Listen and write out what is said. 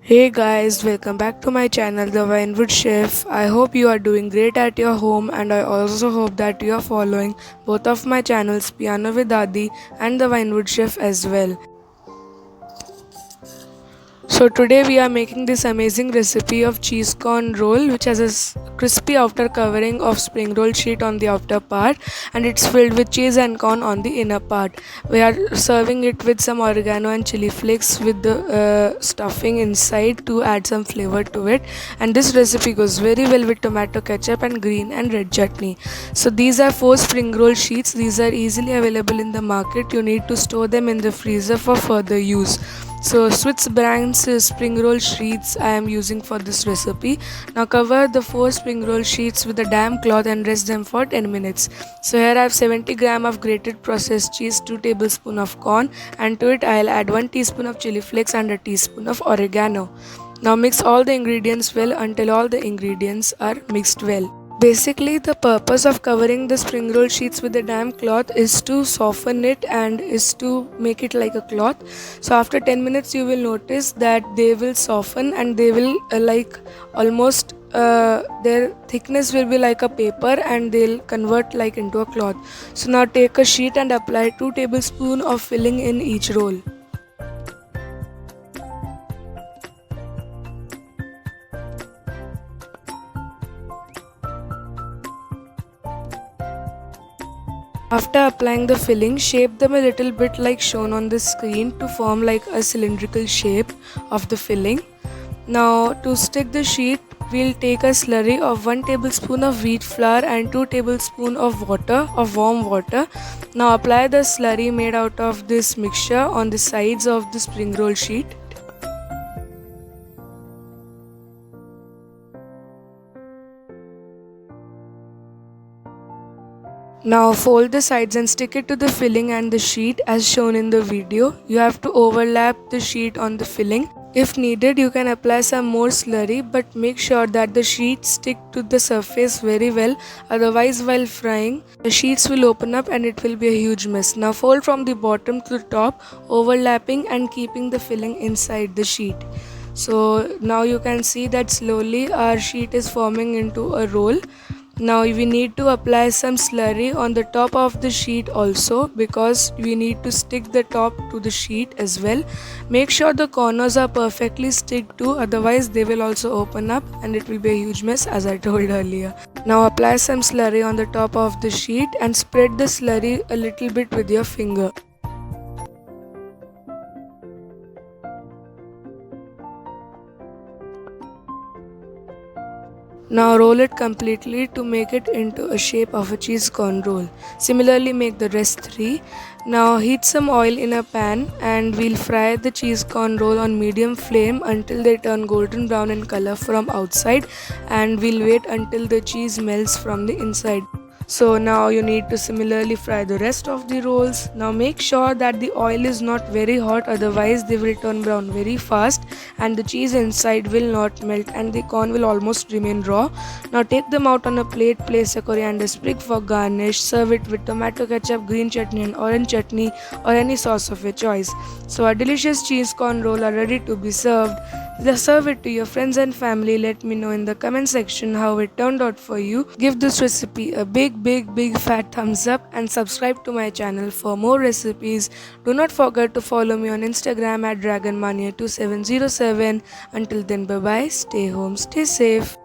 Hey guys, welcome back to my channel The Winewood Chef. I hope you are doing great at your home, and I also hope that you are following both of my channels, Piano with Adi and The Winewood Chef as well. So today we are making this amazing recipe of cheese corn roll, which has a crispy outer covering of spring roll sheet on the outer part, and it's filled with cheese and corn on the inner part. We are serving it with some oregano and chili flakes with the stuffing inside to add some flavor to it. And this recipe goes very well with tomato ketchup and green and red chutney. So these are 4 spring roll sheets. These are easily available in the market. You need to store them in the freezer for further use. So Swiss brand's spring roll sheets I am using for this recipe. Now cover the 4 spring roll sheets with a damp cloth and rest them for 10 minutes. So here I have 70 gram of grated processed cheese, 2 tablespoons of corn, and to it I'll add 1 teaspoon of chili flakes and a teaspoon of oregano. Now mix all the ingredients well until all the ingredients are mixed well. Basically, the purpose of covering the spring roll sheets with a damp cloth is to soften it and is to make it like a cloth. So after 10 minutes you will notice that they will soften and they will almost their thickness will be like a paper and they'll convert like into a cloth. So now take a sheet and apply 2 tablespoons of filling in each roll. After applying the filling, shape them a little bit like shown on the screen to form like a cylindrical shape of the filling. Now to stick the sheet, we'll take a slurry of 1 tablespoon of wheat flour and 2 tablespoons of warm water. Now apply the slurry made out of this mixture on the sides of the spring roll sheet. Now fold the sides and stick it to the filling and the sheet as shown in the video. You have to overlap the sheet on the filling. If needed, you can apply some more slurry, but make sure that the sheets stick to the surface very well, otherwise while frying, the sheets will open up and it will be a huge mess. Now fold from the bottom to the top, overlapping and keeping the filling inside the sheet. So now you can see that slowly our sheet is forming into a roll. Now we need to apply some slurry on the top of the sheet also, because we need to stick the top to the sheet as well. Make sure the corners are perfectly stick to, otherwise they will also open up and it will be a huge mess as I told earlier. Now apply some slurry on the top of the sheet and spread the slurry a little bit with your finger. Now roll it completely to make it into a shape of a cheese corn roll. Similarly make the rest 3. Now heat some oil in a pan and we'll fry the cheese corn roll on medium flame until they turn golden brown in color from outside, and we'll wait until the cheese melts from the inside. So now you need to similarly fry the rest of the rolls. Now make sure that the oil is not very hot, otherwise they will turn brown very fast and the cheese inside will not melt and the corn will almost remain raw. Now take them out on a plate, place a coriander sprig for garnish, serve it with tomato ketchup, green chutney and orange chutney or any sauce of your choice. So our delicious cheese corn roll are ready to be served. Serve it to your friends and family. Let me know in the comment section how it turned out for you. Give this recipe a big fat thumbs up and subscribe to my channel for more recipes. Do not forget to follow me on Instagram at dragonmania2707. Until then, bye bye, stay home, stay safe.